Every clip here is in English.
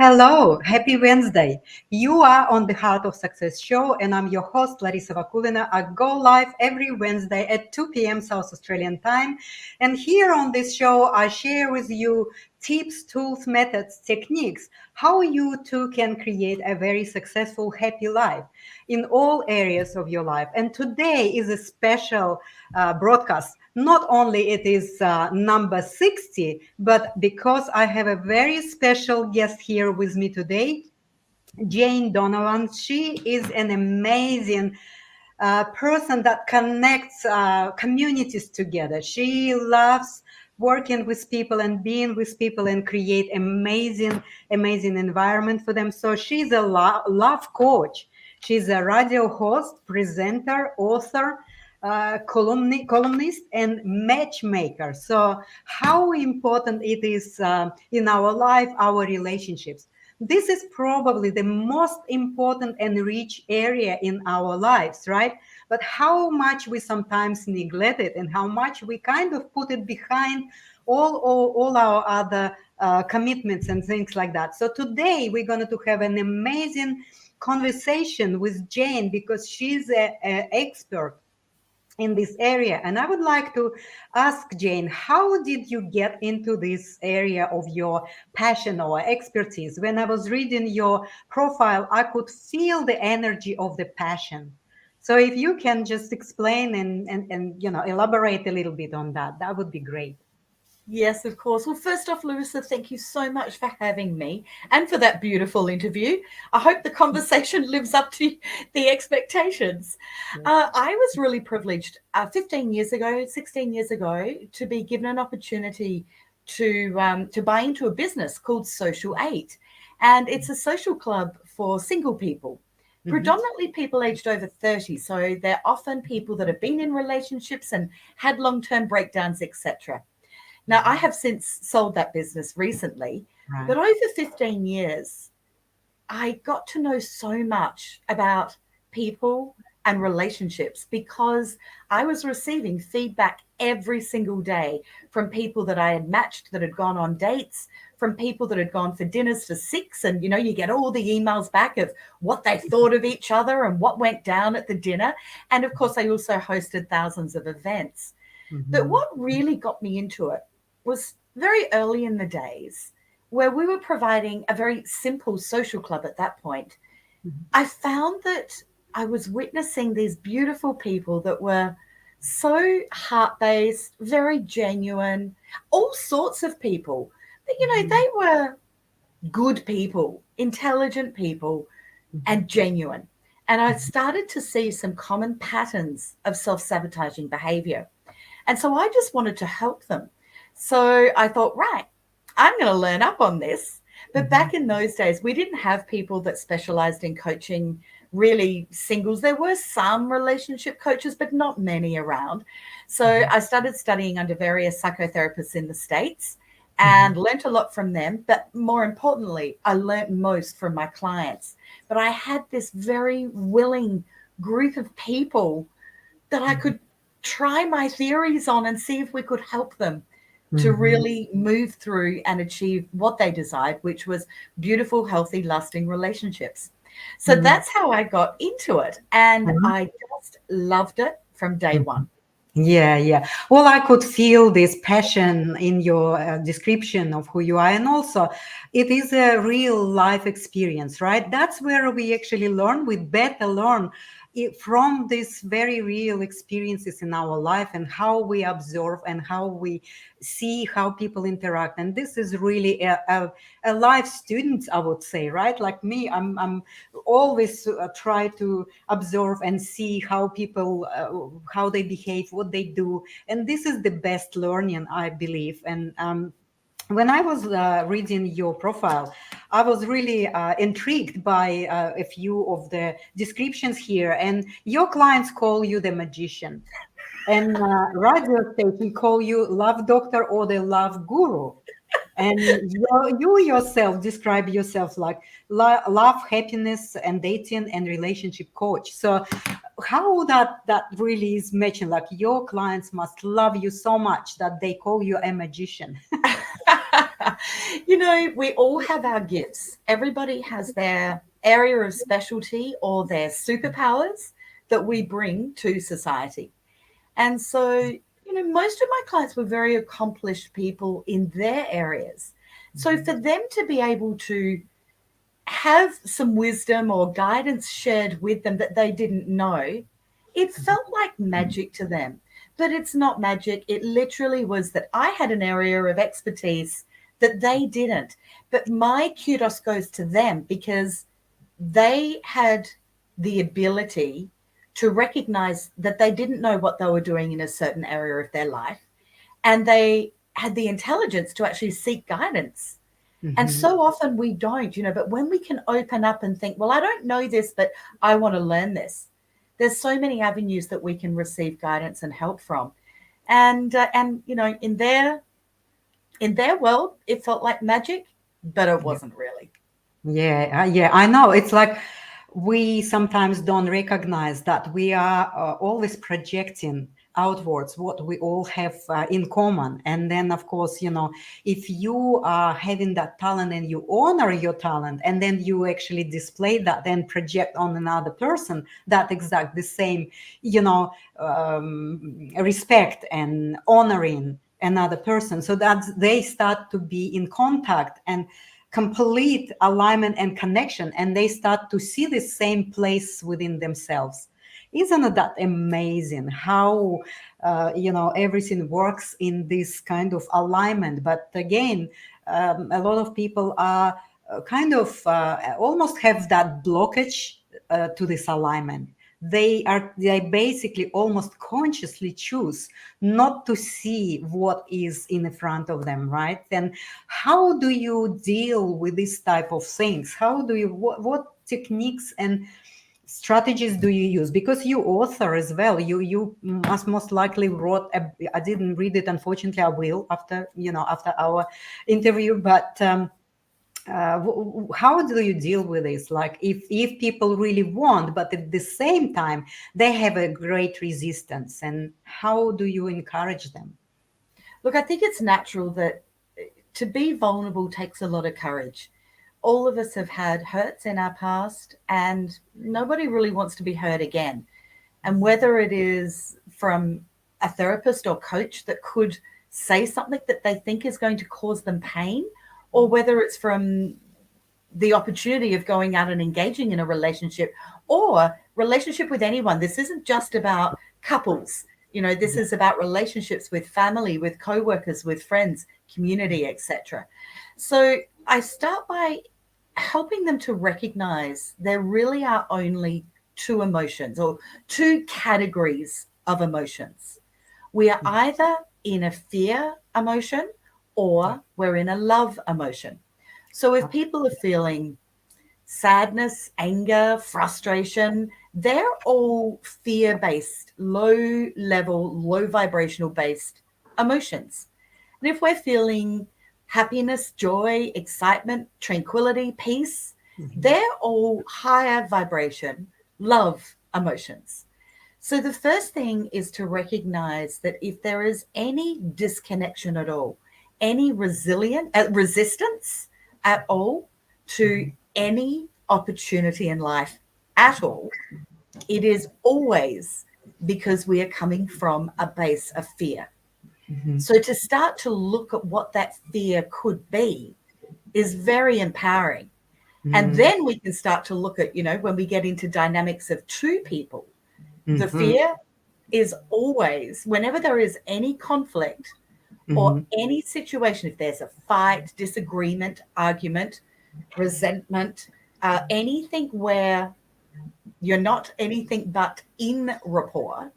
Hello, happy Wednesday. You are on the Heart of Success show, and I'm your host, Larissa Vakulina. I go live every Wednesday at 2 p.m. South Australian time. And here on this show, I share with you tips, tools, methods, techniques, how you too can create a very successful, happy life in all areas of your life. And today is a special broadcast. Not only it is number 60, but because I have a very special guest here with me today, Jane Donovan. She is an amazing person that connects communities together. She loves working with people and being with people and create amazing environment for them. So she's a love coach. She's a radio host, presenter, author, columnist, and matchmaker. So how important it is in our life, our relationships. This is probably the most important and rich area in our lives, right? But how much we sometimes neglect it and how much we kind of put it behind all our other commitments and things like that. So today we're going to have an amazing conversation with Jane because she's an expert in this area. And I would like to ask Jane, how did you get into this area of your passion or expertise? When I was reading your profile, I could feel the energy of the passion. So if you can just explain and elaborate a little bit on that, that would be great. Yes, of course. Well, first off, Larissa, thank you so much for having me and for that beautiful interview. I hope the conversation lives up to the expectations. I was really privileged 15 years ago, 16 years ago, to be given an opportunity to buy into a business called Social 8. And it's a social club for single people, predominantly people aged over 30. So they're often people that have been in relationships and had long-term breakdowns, etc. Now, I have since sold that business recently, but over 15 years, I got to know so much about people and relationships because I was receiving feedback every single day from people that I had matched, that had gone on dates, from people that had gone for dinners for 6. And, you get all the emails back of what they thought of each other and what went down at the dinner. And of course, I also hosted thousands of events. But what really got me into it was very early in the days where we were providing a very simple social club at that point. I found that I was witnessing these beautiful people that were so heart-based, very genuine, all sorts of people. But, they were good people, intelligent people, and genuine. And I started to see some common patterns of self-sabotaging behavior. And so I just wanted to help them. So I thought, right, I'm going to learn up on this. But back in those days, we didn't have people that specialized in coaching really singles. There were some relationship coaches, but not many around. So I started studying under various psychotherapists in the States and learned a lot from them. But more importantly, I learned most from my clients. But I had this very willing group of people that I could try my theories on and see if we could help them to really move through and achieve what they desired, which was beautiful, healthy, lasting relationships. So that's how I got into it. And I just loved it from day one. Yeah. Well, I could feel this passion in your description of who you are. And also, it is a real life experience, right? That's where we actually learn. We better learn from these very real experiences in our life and how we observe and how we see how people interact. And this is really a life student, I would say, right? Like me, I'm always try to observe and see how people, how they behave, what they do. And this is the best learning, I believe. And when I was reading your profile, I was really intrigued by a few of the descriptions here. And your clients call you the magician. And radio station call you love doctor or the love guru. And you yourself describe yourself like love, happiness, and dating and relationship coach. So how that really is matching? Like your clients must love you so much that they call you a magician. We all have our gifts everybody has their area of specialty or their superpowers that we bring to society. And so, you know, most of my clients were very accomplished people in their areas. So for them to be able to have some wisdom or guidance shared with them that they didn't know, it felt like magic to them. But it's not magic. It literally was that I had an area of expertise that they didn't. But my kudos goes to them because they had the ability to recognize that they didn't know what they were doing in a certain area of their life. And they had the intelligence to actually seek guidance. And so often we don't, you know, but when we can open up and think, well, I don't know this, but I want to learn this. There's so many avenues that we can receive guidance and help from. And you know, in their world, it felt like magic, but it wasn't really. Yeah, I know. It's like we sometimes don't recognize that we are always projecting outwards what we all have in common. And then, of course, you know, if you are having that talent and you honor your talent, and then you actually display that, then project on another person that exact the same, you know, respect and honoring another person, so that they start to be in contact and complete alignment and connection, and they start to see the same place within themselves. Isn't that amazing how you know, everything works in this kind of alignment? But again, a lot of people are kind of almost have that blockage to this alignment. They basically almost consciously choose not to see what is in the front of them, right? And how do you deal with this type of things? How do you, what techniques and strategies do you use? Because you author as well, you must most likely wrote I didn't read it, unfortunately. I will after, you know, after our interview. But how do you deal with this? Like if people really want, but at the same time they have a great resistance, and how do you encourage them? Look, I think it's natural that to be vulnerable takes a lot of courage. All of us have had hurts in our past, and nobody really wants to be hurt again. And whether it is from a therapist or coach that could say something that they think is going to cause them pain, or whether it's from the opportunity of going out and engaging in a relationship or relationship with anyone. This isn't just about couples. You know, this is about relationships with family, with co-workers, with friends, community, etc. So I start by helping them to recognize there really are only two emotions or two categories of emotions. We are either in a fear emotion or we're in a love emotion. So if people are feeling sadness, anger, frustration, they're all fear-based, low-level, low-vibrational-based emotions. And if we're feeling happiness, joy, excitement, tranquility, peace, they're all higher vibration, love emotions. So the first thing is to recognize that if there is any disconnection at all, any resistance at all to any opportunity in life at all, it is always because we are coming from a base of fear. So to start to look at what that fear could be is very empowering. And then we can start to look at, you know, when we get into dynamics of two people, the fear is always, whenever there is any conflict or any situation, if there's a fight, disagreement, argument, resentment, anything where you're not anything but in rapport,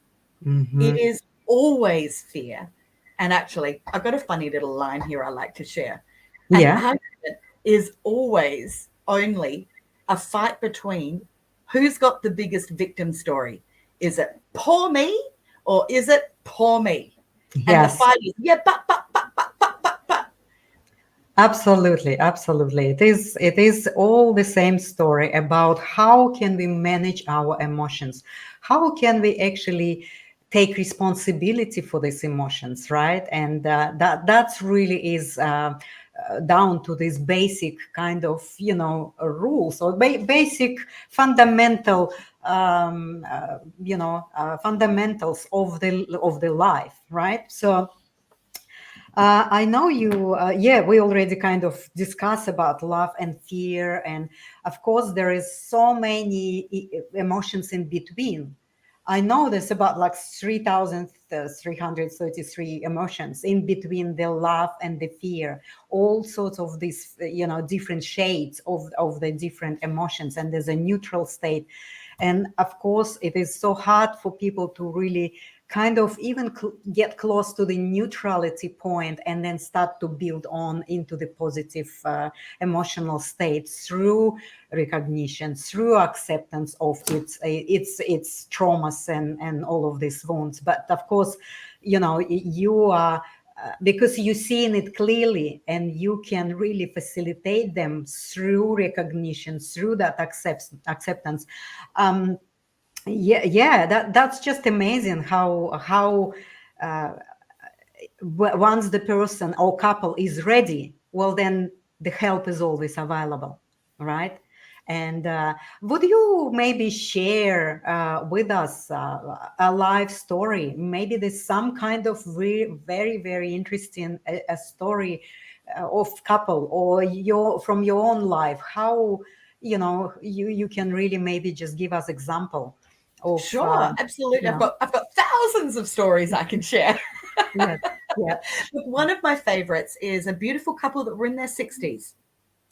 it is always fear. And actually, I've got a funny little line here I like to share. An argument is always only a fight between who's got the biggest victim story. Is it poor me or is it poor me? Yes. And the fight is, yeah, but. Absolutely. It is all the same story about how can we manage our emotions? How can we actually take responsibility for these emotions, right? And that's really is down to these basic kind of, rules or basic fundamental, fundamentals of the life, right? So I know you, we already kind of discussed about love and fear. And of course, there is so many emotions in between. I know there's about like 3,333 emotions in between the love and the fear, all sorts of these, different shades of the different emotions. And there's a neutral state. And of course, it is so hard for people to really kind of even get close to the neutrality point and then start to build on into the positive emotional state through recognition, through acceptance of its traumas and all of these wounds. But of course, you are because you're seeing it clearly, and you can really facilitate them through recognition, through that acceptance. That's just amazing how once the person or couple is ready, well, then the help is always available, right? And would you maybe share with us a life story? Maybe there's some kind of very, very interesting a story of couple, or from your own life, how you can really maybe just give us example of Sure, absolutely. I've got thousands of stories I can share. yeah, yeah. But one of my favorites is a beautiful couple that were in their 60s.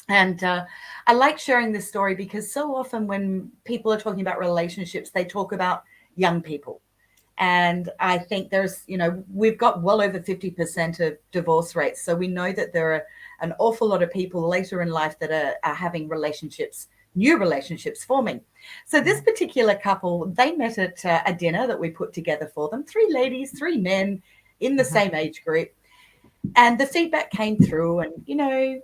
And I like sharing this story because so often when people are talking about relationships, they talk about young people. And I think we've got well over 50% of divorce rates. So we know that there are an awful lot of people later in life that are having relationships, new relationships forming. So this particular couple, they met at a dinner that we put together for them, 3 ladies, 3 men in the same age group. And the feedback came through, and,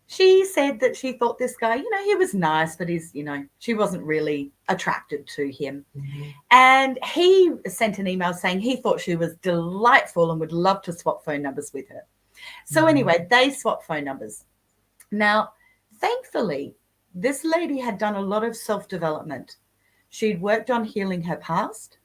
she said that she thought this guy, he was nice, but she wasn't really attracted to him. Mm-hmm. And he sent an email saying he thought she was delightful and would love to swap phone numbers with her. So anyway, they swapped phone numbers. Now, thankfully, this lady had done a lot of self-development. She'd worked on healing her past.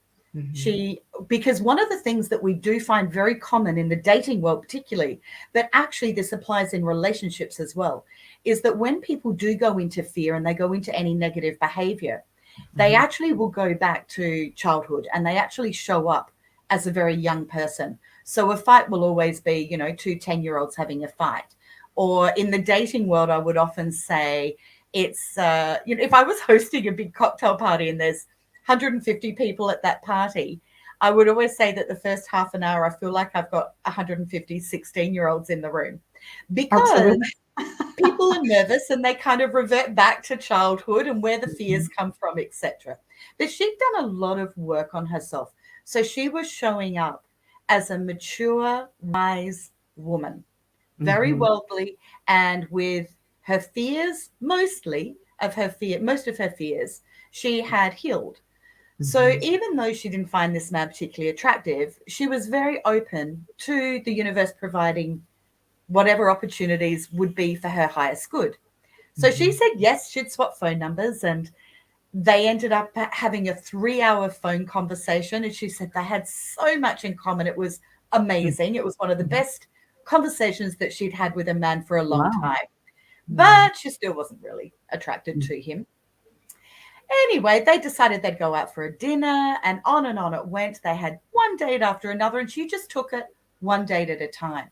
Because one of the things that we do find very common in the dating world particularly, but actually this applies in relationships as well, is that when people do go into fear and they go into any negative behavior, they actually will go back to childhood, and they actually show up as a very young person. So a fight will always be, 2 10-year-olds having a fight. Or in the dating world, I would often say it's, if I was hosting a big cocktail party and there's 150 people at that party, I would always say that the first half an hour, I feel like I've got 150 16-year-olds in the room, because people are nervous and they kind of revert back to childhood and where the fears come from, etc. But she'd done a lot of work on herself. So she was showing up as a mature, wise woman, very worldly, and with her fears, most of her fears, she had healed. So even though she didn't find this man particularly attractive, she was very open to the universe providing whatever opportunities would be for her highest good. So she said yes, she'd swap phone numbers, and they ended up having a 3-hour phone conversation. And she said they had so much in common. It was amazing. It was one of the best conversations that she'd had with a man for a long time. But she still wasn't really attracted to him. Anyway, they decided they'd go out for a dinner, and on it went. They had one date after another, and she just took it one date at a time.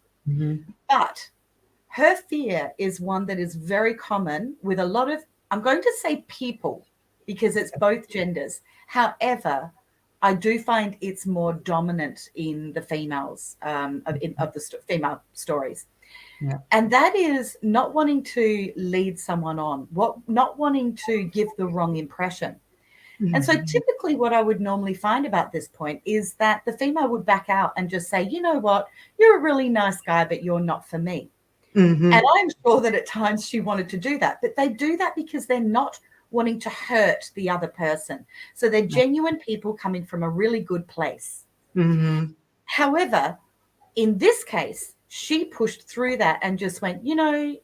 But her fear is one that is very common with a lot of, I'm going to say people, because it's both genders. However, I do find it's more dominant in the females, of the female stories. Yeah. And that is not wanting to lead someone on, not wanting to give the wrong impression. And so typically what I would normally find about this point is that the female would back out and just say, you know what, you're a really nice guy, but you're not for me. And I'm sure that at times she wanted to do that, but they do that because they're not wanting to hurt the other person. So they're genuine people coming from a really good place. However, in this case, she pushed through that and just went, you know,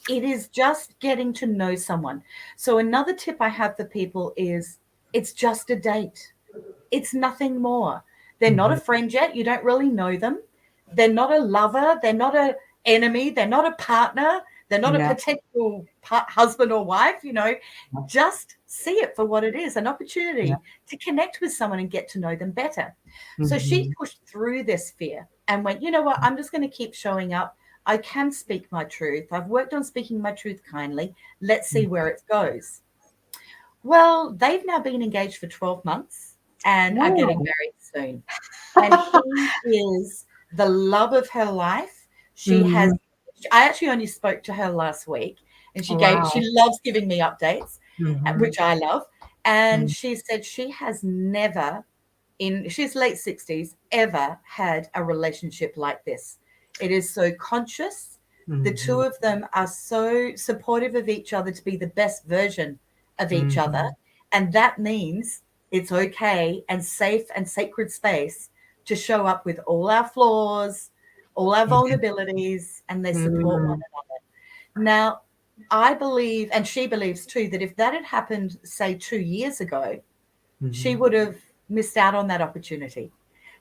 it is just getting to know someone. So another tip I have for people is it's just a date. It's nothing more. They're not a Mhm. friend yet. You don't really know them. They're not a lover. They're not an enemy. They're not a partner. They're not a Yeah. potential husband or wife. You know, just see it for what it is, an Yeah. opportunity to connect with someone and get to know them better. So she Mhm. pushed through this fear and went, you know what, I'm just going to keep showing up. I can speak my truth. I've worked on speaking my truth kindly. Let's see where it goes. Well, they've now been engaged for 12 months and are getting Wow. married soon. And he is the love of her life. She has, Mhm. I actually only spoke to her last week, and she Wow. loves giving me updates, Mhm. which I love. And Mm. she said she has never, she's late 60s, ever had a relationship like this. It is so conscious. The two Mhm. of them are so supportive of each other to be the best version of each other. Mhm. And that means it's okay and safe and sacred space to show up with all our flaws, all our Yeah. vulnerabilities, and they support one Mhm. another. Now, I believe, and she believes too, that if that had happened, say, 2 years ago, she Mhm. would have missed out on that opportunity.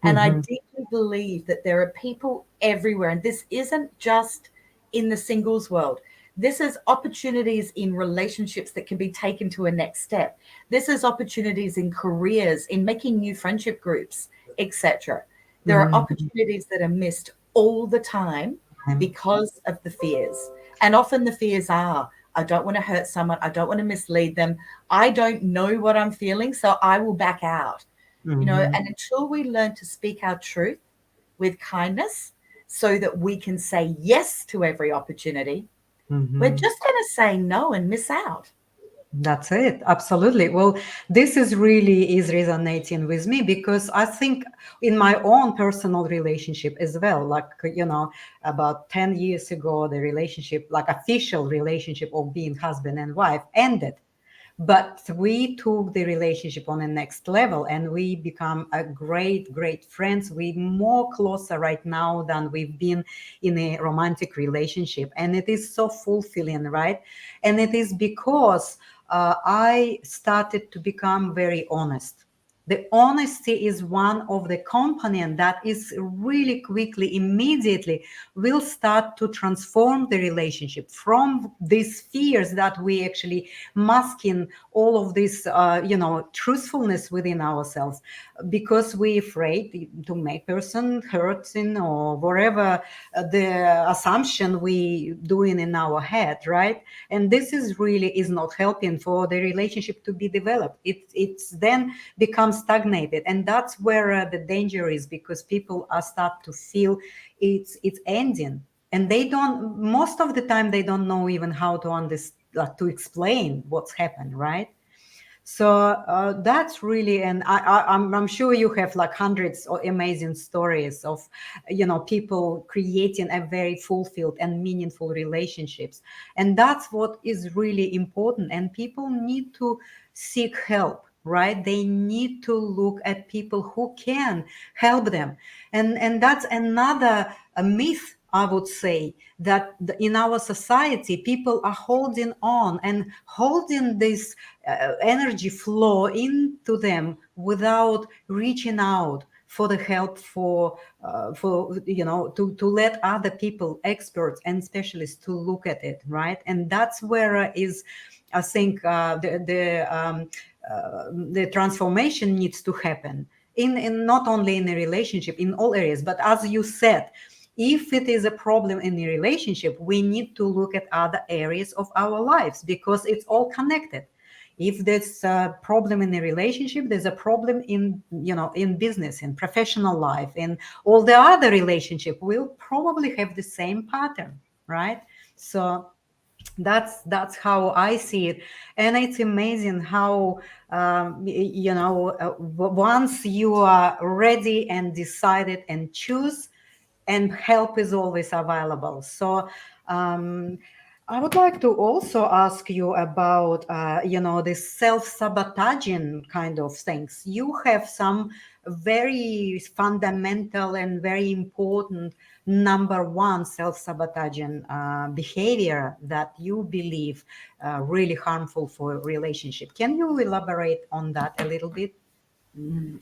And I Mhm. deeply believe that there are people everywhere, and this isn't just in the singles world. This is opportunities in relationships that can be taken to a next step. This is opportunities in careers, in making new friendship groups, etc. There are Mhm. opportunities that are missed all the time because of the fears. And often the fears are, I don't want to hurt someone, I don't want to mislead them, I don't know what I'm feeling, so I will back out. You know, Mhm. and until we learn to speak our truth with kindness so that we can say yes to every opportunity, we're Mhm. just going to say no and miss out. That's it. Absolutely. Well, this is really is resonating with me because I think in my own personal relationship as well, like, about 10 years ago, the relationship, like official relationship of being husband and wife ended. But we took the relationship on the next level and we become a great, great friends. We more closer right now than we've been in a romantic relationship. And it is so fulfilling, right? And it is because I started to become very honest. The honesty is one of the component that is really quickly, immediately will start to transform the relationship from these fears that we actually masking all of this, truthfulness within ourselves because we're afraid to make person hurting or whatever the assumption we doing in our head, right? And this is really is not helping for the relationship to be developed. It's then becomes stagnated, and that's where the danger is because people are start to feel it's ending, and they don't, most of the time they don't know even how to understand, to explain what's happened, right? So that's really, and I'm sure you have like hundreds of amazing stories of, people creating a very fulfilled and meaningful relationships, and that's what is really important. And people need to seek help, right? They need to look at people who can help them, and that's another a myth, I would say, that in our society people are holding on and holding this energy flow into them without reaching out for the help, for to let other people, experts and specialists, to look at it, right? And that's where is, I think, the transformation needs to happen in not only in a relationship, in all areas. But as you said, if it is a problem in the relationship, we need to look at other areas of our lives because it's all connected. If there's a problem in a relationship, there's a problem in, in business, in professional life, in all the other relationship will probably have the same pattern, right? So that's how I see it. And it's amazing how, once you are ready and decided and choose, and help is always available. So, um, I would like to also ask you about, this self-sabotaging kind of things. You have some very fundamental and very important number one self-sabotaging behavior that you believe really harmful for a relationship. Can you elaborate on that a little bit?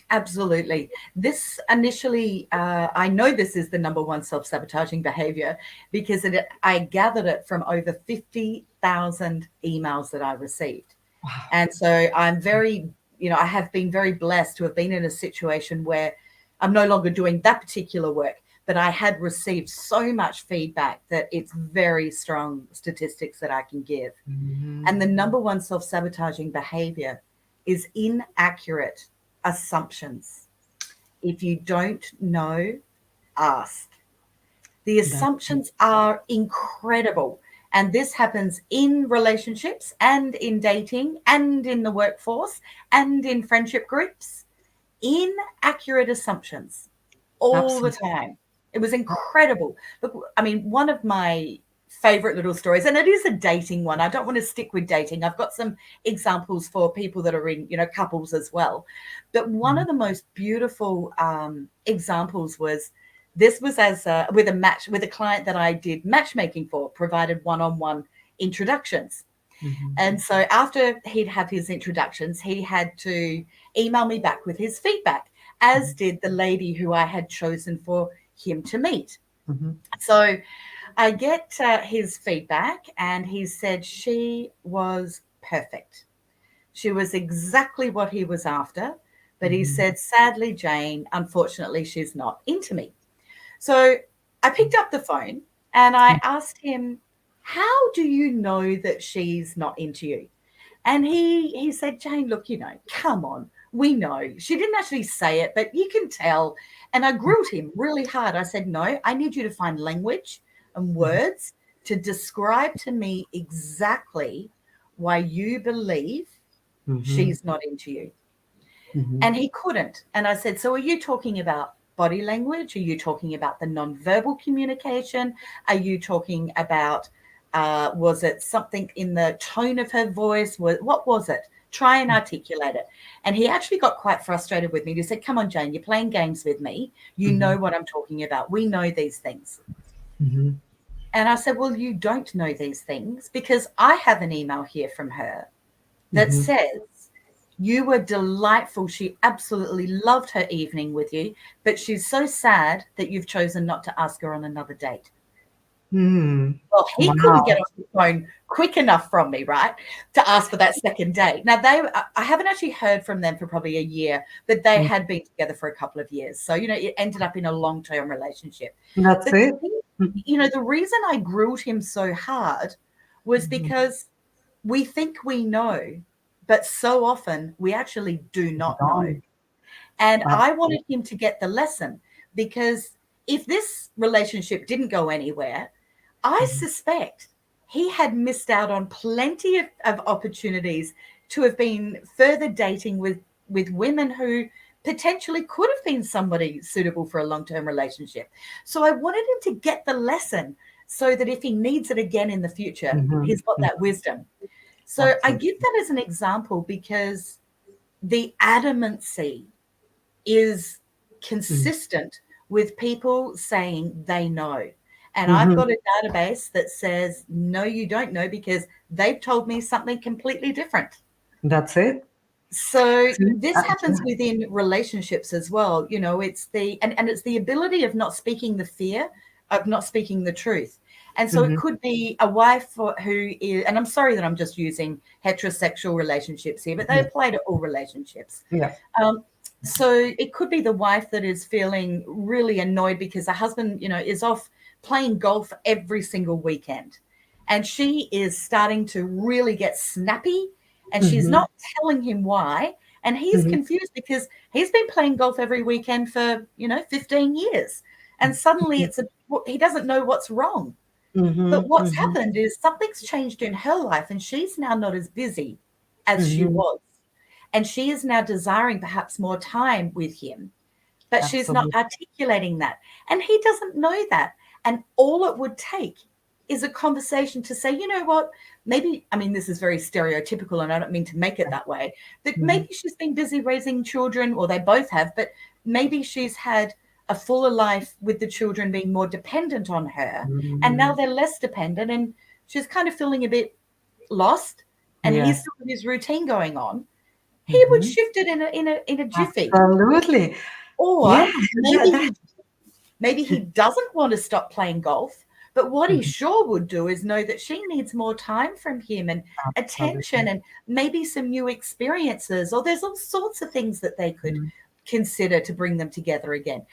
Absolutely. This initially, I know this is the number one self-sabotaging behavior because I gathered it from over 50,000 emails that I received. And so I'm very, I have been very blessed to have been in a situation where I'm no longer doing that particular work, but I had received so much feedback that it's very strong statistics that I can give. And the number one self-sabotaging behavior is inaccurate assumptions. If you don't know, ask. The assumptions are incredible. And this happens in relationships and in dating and in the workforce and in friendship groups. Inaccurate assumptions all the Absolutely. time. It was incredible. Look, I mean, one of my favorite little stories, and it is a dating one. I don't want to stick with dating. I've got some examples for people that are in, couples as well. But one of the most beautiful examples was this was as with a client that I did matchmaking for, provided one-on-one introductions. And so after he'd have his introductions, he had to email me back with his feedback, as did the lady who I had chosen for him to meet. So I get his feedback, and he said she was perfect. She was exactly what he was after. But he said, sadly, Jane, unfortunately, she's not into me. So I picked up the phone and I asked him, how do you know that she's not into you? And he said, Jane, look, come on, we know. She didn't actually say it, but you can tell. And I grilled him really hard. I said, no, I need you to find language and words to describe to me exactly why you believe she's not into you. And he couldn't. And I said, so are you talking about body language? Are you talking about the nonverbal communication? Are you talking about, was it something in the tone of her voice? What was it? Try and articulate it. And he actually got quite frustrated with me. He said, come on, Jane, you're playing games with me. You know what I'm talking about. We know these things. And I said, well, you don't know these things because I have an email here from her that says, you were delightful. She absolutely loved her evening with you, but she's so sad that you've chosen not to ask her on another date. Well, he couldn't get off the phone quick enough from me, right, to ask for that second date. Now, I haven't actually heard from them for probably a year, but they had been together for a couple of years. So, it ended up in a long-term relationship. That's But it. the reason I grilled him so hard was because we think we know, but so often we actually do not know. And I wanted him to get the lesson, because if this relationship didn't go anywhere, I suspect he had missed out on plenty of opportunities to have been further dating with women who potentially could have been somebody suitable for a long-term relationship. So I wanted him to get the lesson so that if he needs it again in the future, he's got that wisdom. So I give that as an example because the adamancy is consistent with people saying they know. And I've got a database that says, no, you don't know, because they've told me something completely different. That's it. So this happens within relationships as well. It's it's the ability of not speaking the fear, of not speaking the truth. And so it could be a wife who is, and I'm sorry that I'm just using heterosexual relationships here, but they apply to all relationships. Yeah. So it could be the wife that is feeling really annoyed because her husband, is off playing golf every single weekend. And she is starting to really get snappy, and she's not telling him why. And he's confused because he's been playing golf every weekend for, 15 years. And suddenly he doesn't know what's wrong. But what's happened is something's changed in her life, and she's now not as busy as she was. And she is now desiring perhaps more time with him, but she's not articulating that. And he doesn't know that. And all it would take is a conversation to say, you know what, maybe, I mean, this is very stereotypical and I don't mean to make it that way, but maybe she's been busy raising children, or they both have, but maybe she's had a fuller life with the children being more dependent on her, and now they're less dependent, and she's kind of feeling a bit lost, and he's still with his routine going on. He would shift it in a jiffy. Absolutely. Or maybe he doesn't want to stop playing golf, but what he sure would do is know that she needs more time from him, and attention, and maybe some new experiences, or there's all sorts of things that they could consider to bring them together again.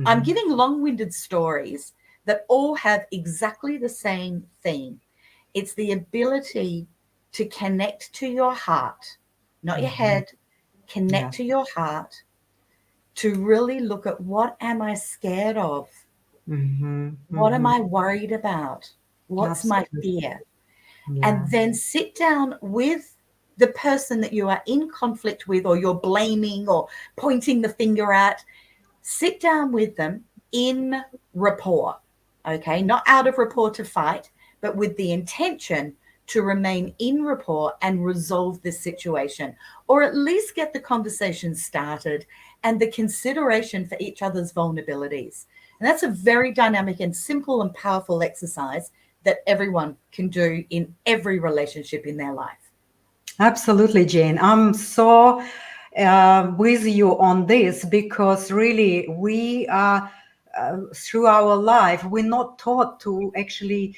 I'm giving long-winded stories that all have exactly the same theme. It's the ability to connect to your heart, not your head, connect to your heart, to really look at, what am I scared of? What am I worried about? What's my fear? And then sit down with the person that you are in conflict with, or you're blaming or pointing the finger at. Sit down with them in rapport, okay? Not out of rapport to fight, but with the intention to remain in rapport and resolve this situation, or at least get the conversation started and the consideration for each other's vulnerabilities. And that's a very dynamic and simple and powerful exercise that everyone can do in every relationship in their life. Absolutely, Jane. I'm so with you on this, because really we are, through our life, we're not taught to actually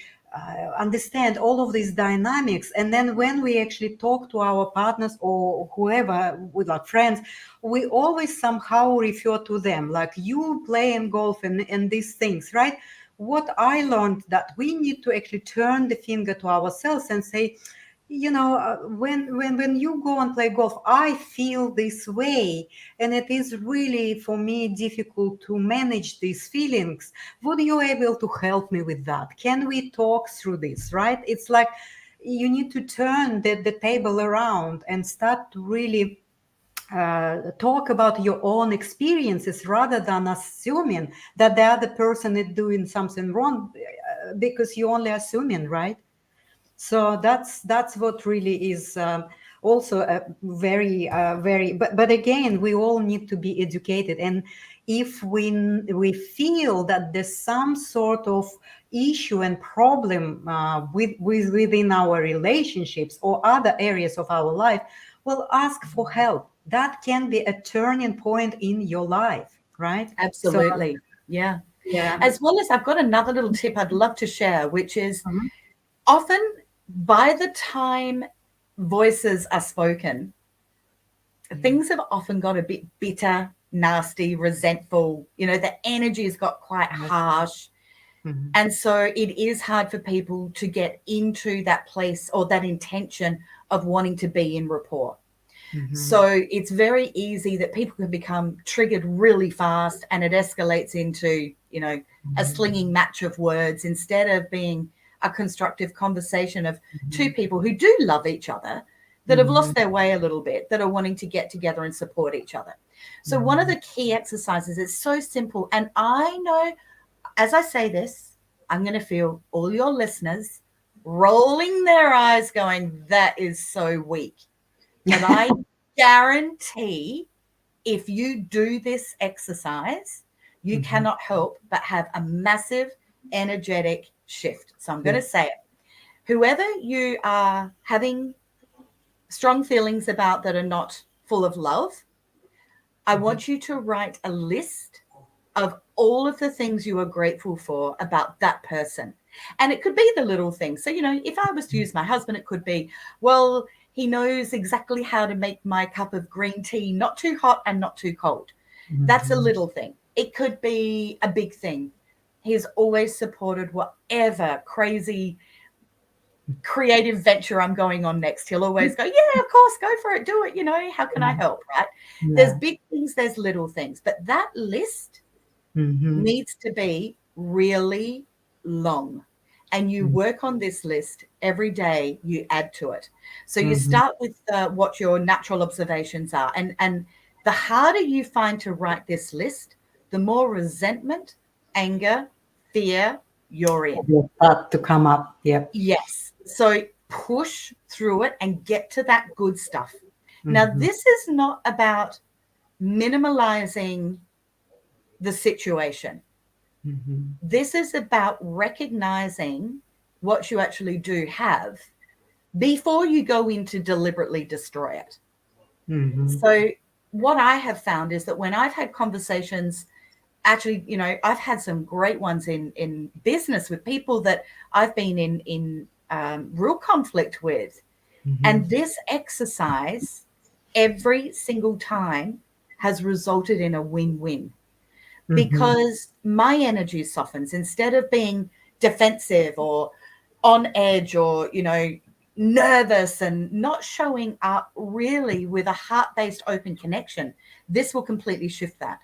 understand all of these dynamics. And then when we actually talk to our partners or whoever, with like friends, we always somehow refer to them, like, you playing golf and these things, right? What I learned, that we need to actually turn the finger to ourselves and say, when you go and play golf, I feel this way, and it is really for me difficult to manage these feelings. Would you able to help me with that? Can we talk through this? Right? It's like you need to turn the table around and start to really talk about your own experiences, rather than assuming that the other person is doing something wrong, because you're only assuming, right? So that's what really is also a very but again, we all need to be educated, and if we feel that there's some sort of issue and problem within our relationships or other areas of our life, well, ask for help. That can be a turning point in your life, right? Absolutely. So, yeah. yeah. As well as, I've got another little tip I'd love to share, which is, Mhm. often by the time voices are spoken, things have often got a bit bitter, nasty, resentful. The energy has got quite harsh. Mhm. And so it is hard for people to get into that place or that intention of wanting to be in rapport. So it's very easy that people can become triggered really fast, and it escalates into, a slinging match of words, instead of being a constructive conversation of two people who do love each other, that have lost their way a little bit, that are wanting to get together and support each other. So one of the key exercises is so simple. And I know, as I say this, I'm going to feel all your listeners rolling their eyes going, that is so weak. But I guarantee, if you do this exercise, you cannot help but have a massive energetic shift. So I'm going to say it. Whoever you are having strong feelings about that are not full of love, I want you to write a list of all of the things you are grateful for about that person. And it could be the little things. So, if I was to use my husband, it could be, well, he knows exactly how to make my cup of green tea not too hot and not too cold. That's a little thing. It could be a big thing. He's always supported whatever crazy creative venture I'm going on next. He'll always go, yeah, of course, go for it, do it. How can I help, right? There's big things, there's little things, but that list needs to be really long. And you work on this list every day, you add to it. So you start with what your natural observations are. And the harder you find to write this list, the more resentment, anger, fear, you're in. will start to come up. Yep. Yes. So push through it and get to that good stuff. Now, Mhm. this is not about minimalizing the situation. Mhm. This is about recognizing what you actually do have before you go in to deliberately destroy it. Mhm. So what I have found is that when I've had conversations, actually, I've had some great ones in business with people that I've been in real conflict with. Mhm. And this exercise every single time has resulted in a win-win, Mhm. because my energy softens. Instead of being defensive or on edge or, nervous and not showing up really with a heart-based open connection, this will completely shift that.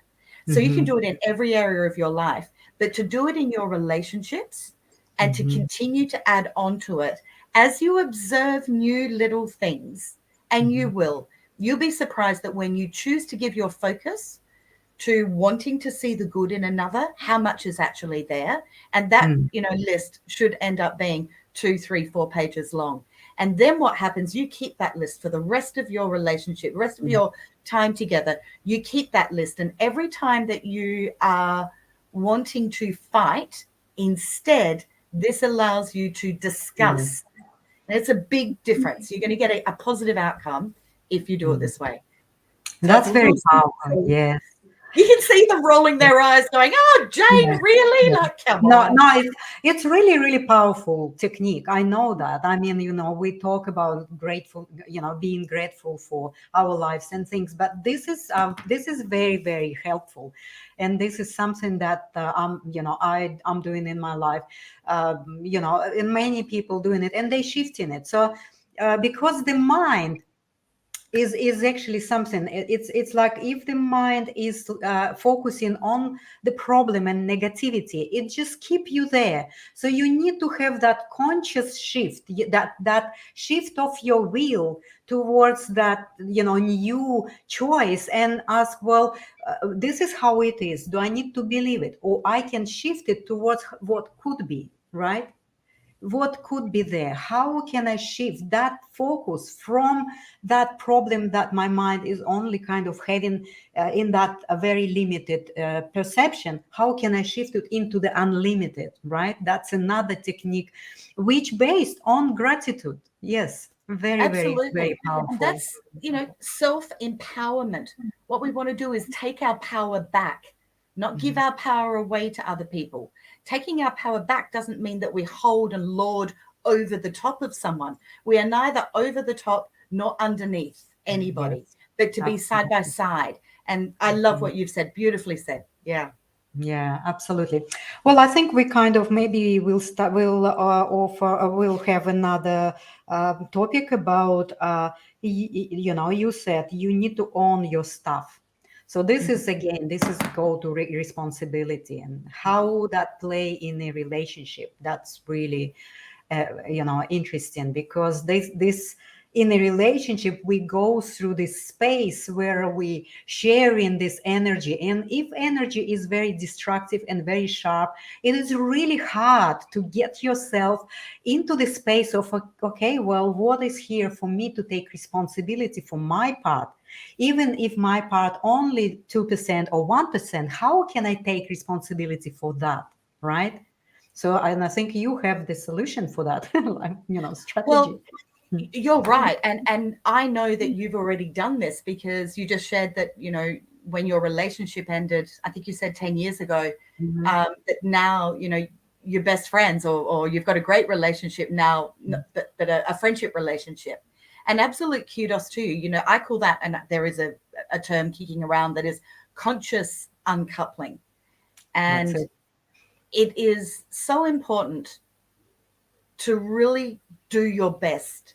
So you can Mhm. do it in every area of your life, but to do it in your relationships and to Mhm. continue to add on to it as you observe new little things, and Mhm. you'll be surprised that when you choose to give your focus to wanting to see the good in another, how much is actually there. And that, Mm. list should end up being 2, 3, 4 pages long. And then what happens, you keep that list for the rest of your relationship, the rest of Yeah. your time together. You keep that list. And every time that you are wanting to fight, instead, this allows you to Yeah. discuss. And it's a big difference. You're going to get a positive outcome if you do it Mm. this way. So That's very Lucy, powerful. Yes. you can see them rolling their eyes going, oh, Jane, Yeah. really? Yeah. Like, come No, on. no, it's really, really powerful technique. I know that. I mean, we talk about grateful, being grateful for our lives and things, but this is very, very helpful, and this is something that I'm doing in my life. And many people doing it, and they shifting it. So because the mind is actually something, it's like if the mind is focusing on the problem and negativity, it just keep you there. So you need to have that conscious shift, that shift of your will towards that new choice, and ask, well, this is how it is. Do I need to believe it, or I can shift it towards what could be, right? What could be there? How can I shift that focus from that problem that my mind is only kind of having in that very limited perception? How can I shift it into the unlimited, right? That's another technique which based on gratitude. Yes, very, very, very Absolutely. And powerful. that's, self-empowerment. What we want to do is take our power back, not give Mhm. our power away to other people. Taking our power back doesn't mean that we hold and lord over the top of someone. We are neither over the top nor underneath anybody, Yes, but to be side by absolutely. side. And I love what you've said. Beautifully said. Yeah. Yeah, absolutely. Well, I think we kind of maybe we'll start. We'll offer. We'll have another topic about. You said you need to own your stuff. So this is again, this is go to responsibility and how that play in a relationship. That's really interesting, because this in a relationship we go through this space where we share in this energy, and if energy is very destructive and very sharp, it is really hard to get yourself into the space of, okay, well, what is here for me to take responsibility for my part, even if my part only 2% or 1%, how can I take responsibility for that, right? So, and I think you have the solution for that, like, strategy. Well, you're right. And I know that you've already done this because you just shared that, when your relationship ended, I think you said 10 years ago, Mhm. that now, you're best friends, or you've got a great relationship now, but a friendship relationship. And absolute kudos to you. I call that, and there is a term kicking around that is conscious uncoupling. That's And it. it is so important to really do your best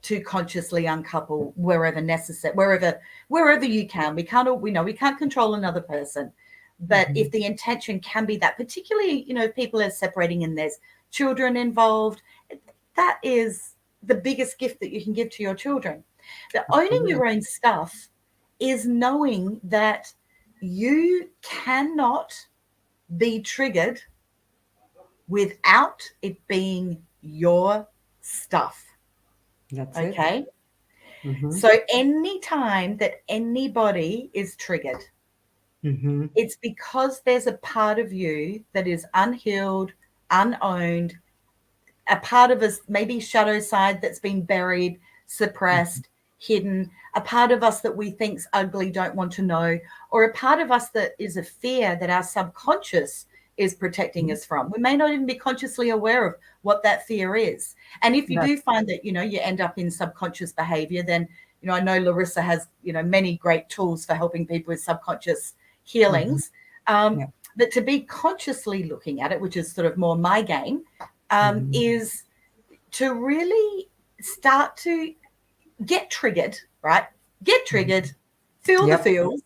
to consciously uncouple wherever necessary, wherever you can. We can't control another person, but if Mhm. the intention can be that, particularly, if people are separating and there's children involved, that is the biggest gift that you can give to your children. The owning Absolutely. your own stuff is knowing that you cannot be triggered without it being your stuff. That's it. Okay. Mm-hmm. So anytime that anybody is triggered, Mm-hmm. it's because there's a part of you that is unhealed, unowned, a part of us, maybe shadow side that's been buried, suppressed, hidden, a part of us that we think's ugly, don't want to know, or a part of us that is a fear that our subconscious is protecting us from. We may not even be consciously aware of what that fear is. And if you That's do find that, you end up in subconscious behavior, then, I know Larissa has, many great tools for helping people with subconscious healings. Yeah. But to be consciously looking at it, which is sort of more my game, is to really start to get triggered, right? Get triggered, feel the Yep. feels,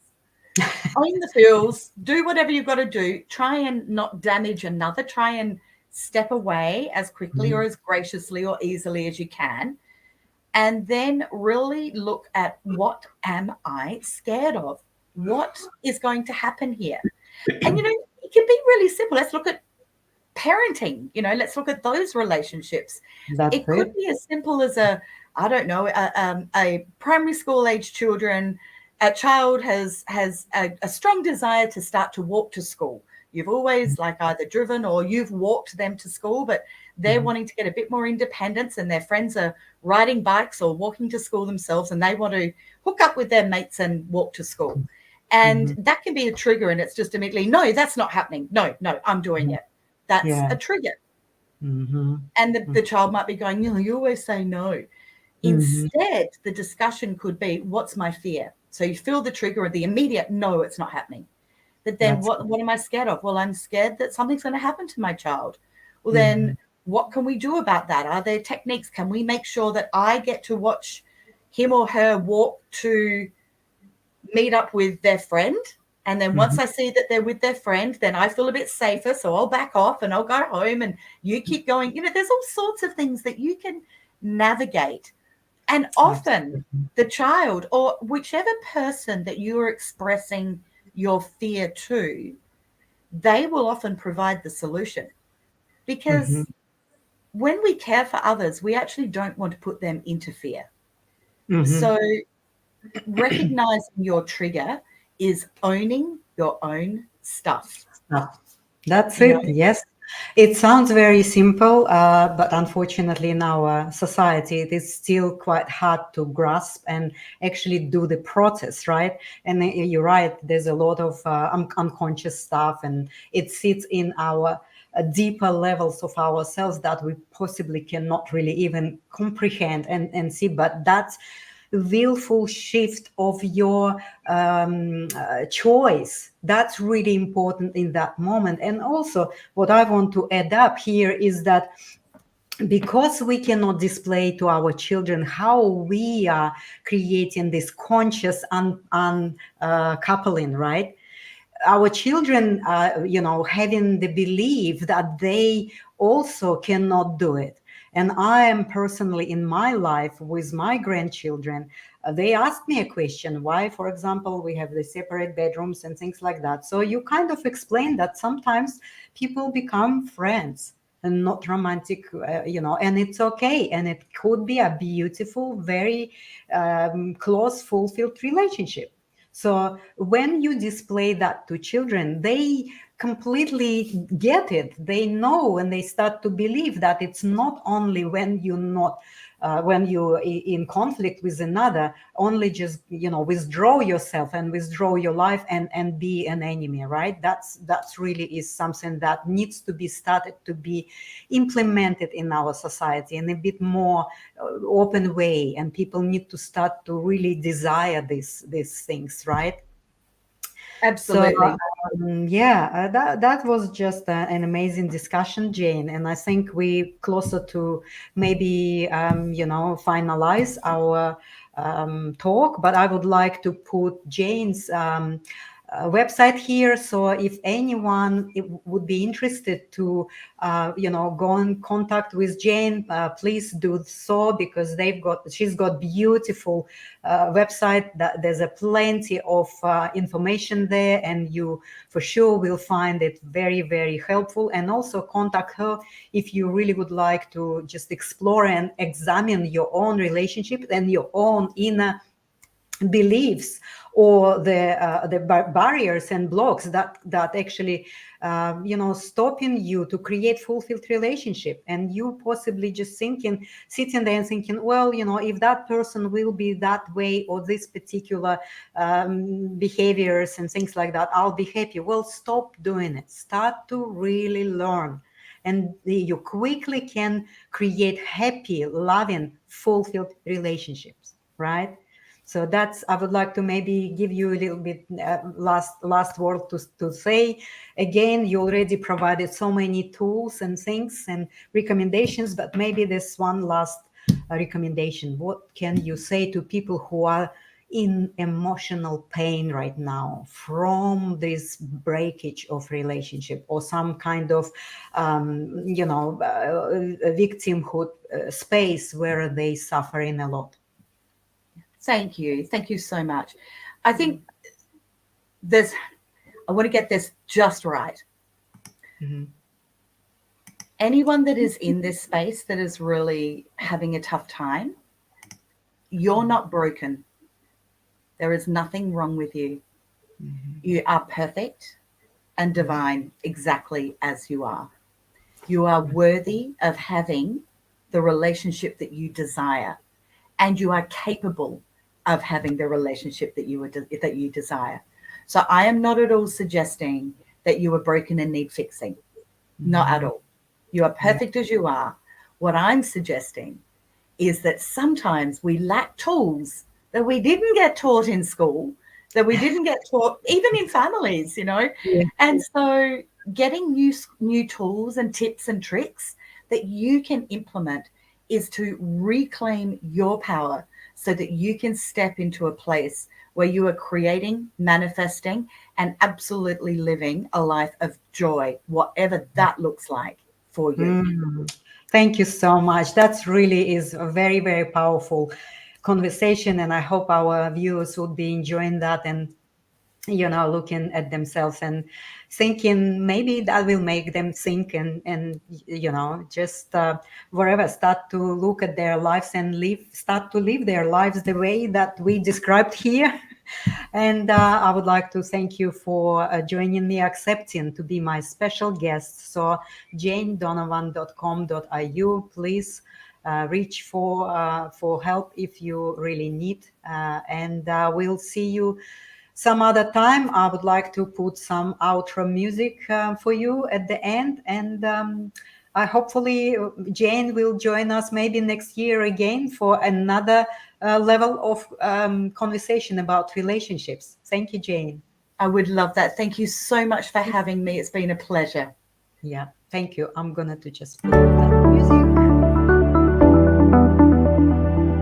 own the feels, do whatever you've got to do. Try and not damage another. Try and step away as quickly or as graciously or easily as you can. And then really look at, what am I scared of? What is going to happen here? And, it can be really simple. Let's look at parenting. Let's look at those relationships. That's It could it. be as simple as a primary school age children. A child has a strong desire to start to walk to school. You've always either driven or you've walked them to school, but they're wanting to get a bit more independence, and their friends are riding bikes or walking to school themselves, and they want to hook up with their mates and walk to school. And that can be a trigger, and it's just immediately, no, that's not happening. No, I'm doing it. That's Yeah. a trigger. Mm-hmm. And the child might be going, you always say no. Instead, the discussion could be, what's my fear? So you feel the trigger of the immediate, no, it's not happening. But then what am I scared of? Well, I'm scared that something's going to happen to my child. Well, then what can we do about that? Are there techniques? Can we make sure that I get to watch him or her walk to meet up with their friend? And then once I see that they're with their friend, then I feel a bit safer. So I'll back off and I'll go home, and you keep going. There's all sorts of things that you can navigate. And often the child, or whichever person that you are expressing your fear to, they will often provide the solution. Because when we care for others, we actually don't want to put them into fear. So recognizing your trigger is owning your own stuff. That's it. Yes. It sounds very simple, but unfortunately in our society, it is still quite hard to grasp and actually do the process, right? And you're right, there's a lot of unconscious stuff, and it sits in our deeper levels of ourselves that we possibly cannot really even comprehend and see. But that's willful shift of your choice. That's really important in that moment. And also what I want to add up here is that because we cannot display to our children how we are creating this conscious uncoupling, right? Our children are, having the belief that they also cannot do it. And I am personally in my life with my grandchildren, they asked me a question, why, for example, we have the separate bedrooms and things like that. So you kind of explain that sometimes people become friends and not romantic, and it's okay. And it could be a beautiful, very close, fulfilled relationship. So when you display that to children, they completely get it. They know, and they start to believe that it's not only when you're not, when you're in conflict with another, only just, withdraw yourself and withdraw your life and be an enemy, right? That's really is something that needs to be started to be implemented in our society in a bit more open way, and people need to start to really desire these things, right? Absolutely. So that was just an amazing discussion, Jane, and I think we closer to maybe finalize our talk. But I would like to put Jane's website here. So if anyone would be interested to, go in contact with Jane, please do so, because she's got beautiful website. That there's a plenty of information there, and you for sure will find it very, very helpful. And also contact her if you really would like to just explore and examine your own relationship and your own inner beliefs, or the barriers and blocks that actually stopping you to create fulfilled relationship. And you possibly just sitting there and thinking, well, if that person will be that way, or this particular behaviors and things like that, I'll be happy. Well, stop doing it. Start to really learn, and you quickly can create happy, loving, fulfilled relationships, right? So I would like to maybe give you a little bit last word to say. Again, you already provided so many tools and things and recommendations, but maybe this one last recommendation. What can you say to people who are in emotional pain right now from this breakage of relationship, or some kind of victimhood space where they suffering a lot? Thank you. Thank you so much. I think I want to get this just right. Mm-hmm. Anyone that is in this space that is really having a tough time, you're not broken. There is nothing wrong with you. Mm-hmm. You are perfect and divine exactly as you are. You are worthy of having the relationship that you desire, and you are capable of having the relationship that you desire. So I am not at all suggesting that you are broken and need fixing. Not at all. You are perfect as you are. What I'm suggesting is that sometimes we lack tools that we didn't get taught in school, that we didn't get taught even in families, Yeah. And so getting new tools and tips and tricks that you can implement is to reclaim your power, so that you can step into a place where you are creating, manifesting, and absolutely living a life of joy, whatever that looks like for you. Thank you so much. That really is a very, very powerful conversation, and I hope our viewers would be enjoying that, and looking at themselves and thinking maybe that will make them think, and just wherever start to look at their lives and start to live their lives the way that we described here. And I would like to thank you for joining me, accepting to be my special guest. So janedonovan.com.au, please reach for help if you really need, and we'll see you some other time. I would like to put some outro music for you at the end, and hopefully Jane will join us maybe next year again for another level of conversation about relationships. Thank you, Jane. I would love that. Thank you so much for having me. It's been a pleasure. Yeah, thank you. I'm gonna to just